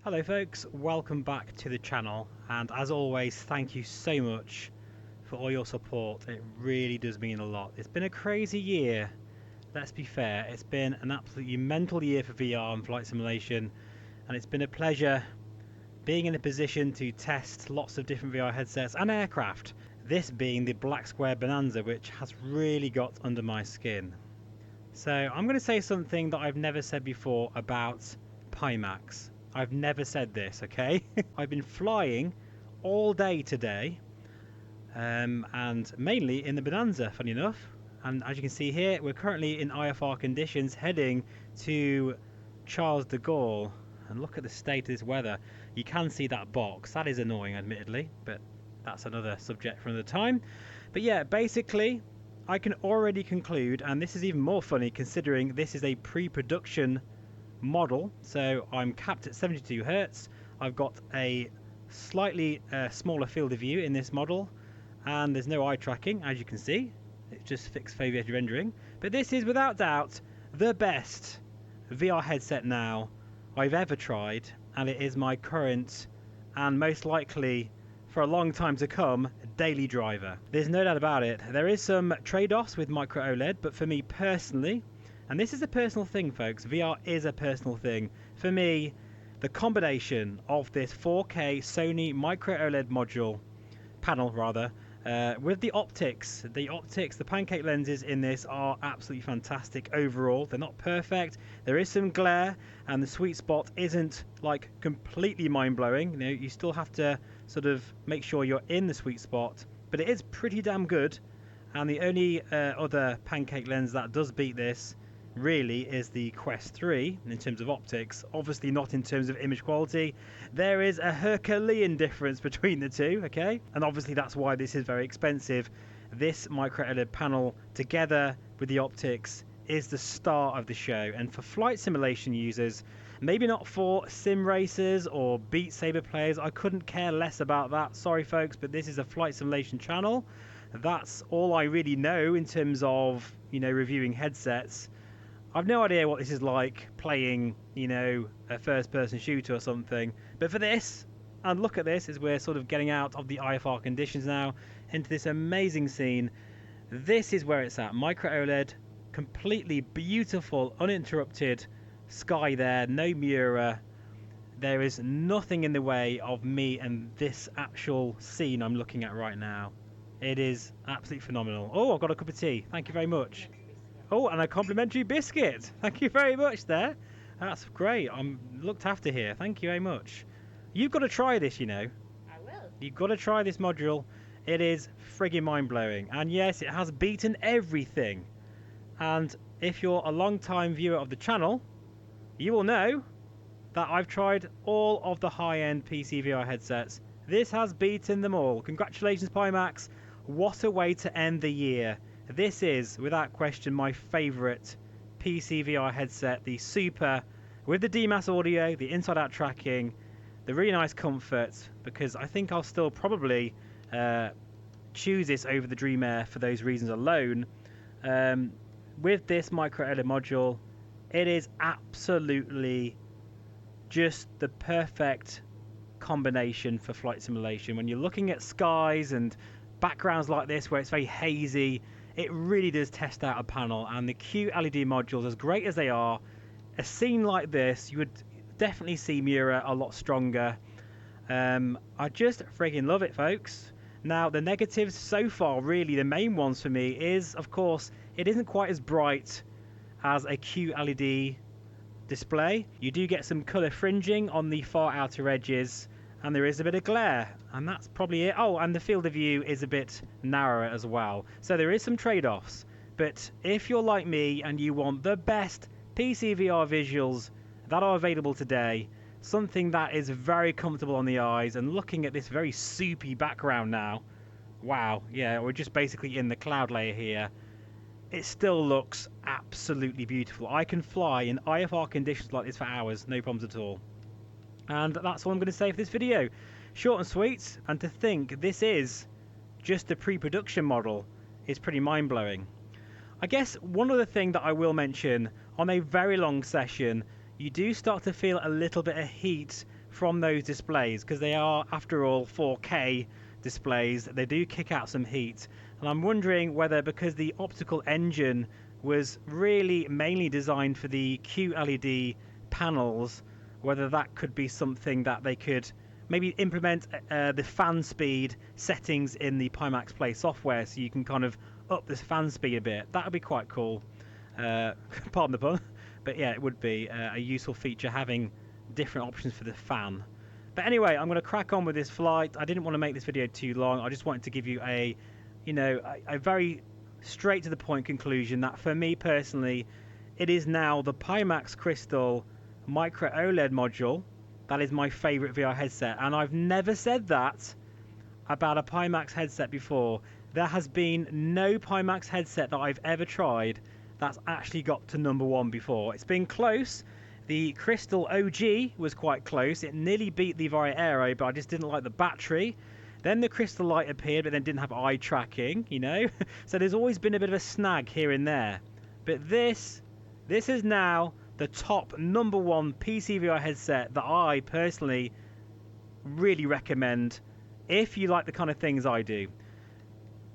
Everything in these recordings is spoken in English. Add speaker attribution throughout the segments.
Speaker 1: Hello folks, welcome back to the channel, and as always thank you so much for all your support. It really does mean a lot. It's been a crazy year, let's be fair. It's been an absolutely mental year for VR and flight simulation, and it's been a pleasure being in a position to test lots of different VR headsets and aircraft, this being the Black Square Bonanza, which has really got under my skin. So I'm going to say something that I've never said before about Pimax. I've never said this, okay? I've been flying all day today, and mainly in the Bonanza, funny enough. And as you can see here, we're currently in IFR conditions heading to Charles de Gaulle. And look at the state of this weather. You can see that box. That is annoying, admittedly, but that's another subject for another time. But yeah, basically, I can already conclude, and this is even more funny considering this is a pre-production model, so I'm capped at 72 Hz. I've got a slightly smaller field of view in this model, and there's no eye tracking, as you can see. It's just fixed foveated rendering. But this is without doubt the best VR headset now I've ever tried, and it is my current and most likely for a long time to come daily driver. There's no doubt about it. There is some trade-offs with micro OLED, but for me personally, and this is a personal thing folks, VR is a personal thing. For me, the combination of this 4K Sony micro OLED module, panel rather, with the optics, the pancake lenses in this are absolutely fantastic overall. They're not perfect, there is some glare, and the sweet spot isn't like completely mind-blowing. You know, you still have to sort of make sure you're in the sweet spot, but it is pretty damn good. And the only other pancake lens that does beat this really is the Quest 3 in terms of optics, obviously not in terms of image quality. There is a Herculean difference between the two, okay? And obviously that's why this is very expensive. This micro OLED panel together with the optics is the star of the show, and for flight simulation users, maybe not for sim racers or Beat Saber players, I couldn't care less about that. Sorry folks, but this is a flight simulation channel. That's all I really know in terms of, you know, reviewing headsets. I've no idea what this is like playing, you know, a first-person shooter or something. But for this, and look at this, as we're sort of getting out of the IFR conditions now into this amazing scene, this is where it's at. Micro OLED, completely beautiful, uninterrupted sky there, no mirror. There is nothing in the way of me and this actual scene I'm looking at right now. It is absolutely phenomenal. Oh, I've got a cup of tea. Thank you very much. Oh, and a complimentary biscuit. Thank you very much there. That's great. I'm looked after here. Thank you very much. You've got to try this, you know.
Speaker 2: I will.
Speaker 1: You've got to try this module. It is friggin' mind-blowing. And yes, it has beaten everything. And if you're a long-time viewer of the channel, you will know that I've tried all of the high-end PC VR headsets. This has beaten them all. Congratulations, Pimax. What a way to end the year. This is, without question, my favourite PC VR headset. The Super, with the DMAS audio, the inside-out tracking, the really nice comfort, because I think I'll still probably choose this over the Dream Air for those reasons alone. With this micro OLED module, it is absolutely just the perfect combination for flight simulation. When you're looking at skies and backgrounds like this where it's very hazy, it really does test out a panel. And the cute LED modules, as great as they are, a scene like this, you would definitely see Mura a lot stronger. I just friggin' love it, folks. Now, the negatives so far, really, the main ones for me is, of course, it isn't quite as bright as a QLED display. You do get some colour fringing on the far outer edges, and there is a bit of glare, and that's probably it. Oh, and the field of view is a bit narrower as well. So there is some trade-offs, but if you're like me and you want the best PC VR visuals that are available today, something that is very comfortable on the eyes, and looking at this very soupy background now, wow, yeah, we're just basically in the cloud layer here. It still looks absolutely beautiful. I can fly in IFR conditions like this for hours, no problems at all. And that's all I'm going to say for this video. Short and sweet, and to think this is just the pre-production model is pretty mind-blowing. I guess one other thing that I will mention, on a very long session, you do start to feel a little bit of heat from those displays, because they are, after all, 4K displays. They do kick out some heat, and I'm wondering whether, because the optical engine was really mainly designed for the QLED panels, whether that could be something that they could maybe implement the fan speed settings in the Pimax Play software, so you can kind of up this fan speed a bit. That would be quite cool. Pardon the pun, but yeah, it would be a useful feature, having different options for the fan. But anyway, I'm going to crack on with this flight. I didn't want to make this video too long. I just wanted to give you a very straight to the point conclusion that for me personally, it is now the Pimax Crystal Micro OLED module that is my favorite VR headset. And I've never said that about a Pimax headset before. There has been no Pimax headset that I've ever tried that's actually got to #1 before. It's been close. The Crystal OG was quite close. It nearly beat the Vario Aero, but I just didn't like the battery. Then the Crystal Light appeared, but then didn't have eye tracking, you know. So there's always been a bit of a snag here and there. But this is now the top #1 PC VR headset that I personally really recommend if you like the kind of things I do.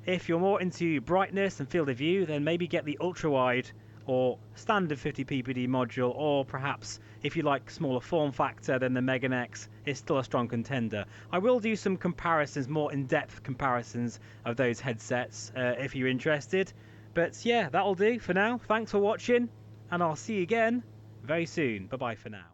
Speaker 1: If you're more into brightness and field of view, then maybe get the ultra wide or standard 50 ppd module, or perhaps if you like smaller form factor, then the Megan X is still a strong contender. I will do some comparisons, more in-depth comparisons of those headsets if you're interested. But yeah, that'll do for now. Thanks for watching, and I'll see you again very soon. Bye bye for now.